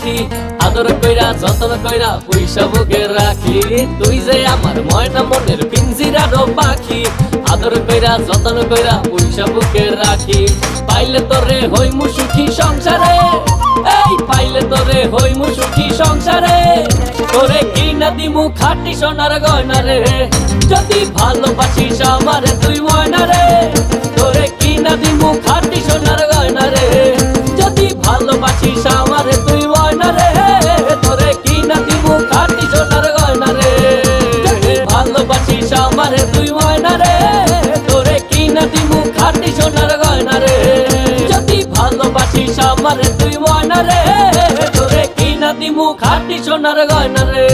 বাসি আদর কইরা যতন কইরা পয়সা বুকে রাখি তুই যে আমার ময়না মনের পিঞ্জিরারও পাখি আদর কইরা যতন কইরা পয়সা বুকে রাখি পাইলে তোরে হইমু সুখী সংসারে এই পাইলে তোরে হইমু সুখী সংসারে তোরে কিনা দিমু খাঁটি সোনার গয়না রে যদি ভালোবাসিস আমারে তুই ময়না রে তোরে কিনা দিমু খাঁটি সোনার গয়না রে যদি ভালোবাসিস আমারে তুই ময়না রে তোরে কিনা দিমু খাঁটি সোনার গয়না রে যদি ভালোবাসিস আমারে তুই ময়না রে তোরে কিনা দিমু খাঁটি সোনার গয়না রে যদি ভালোবাসিস আমারে তুই ময়না রে তোরে কিনা দিমু খাঁটি সোনার গয়না রে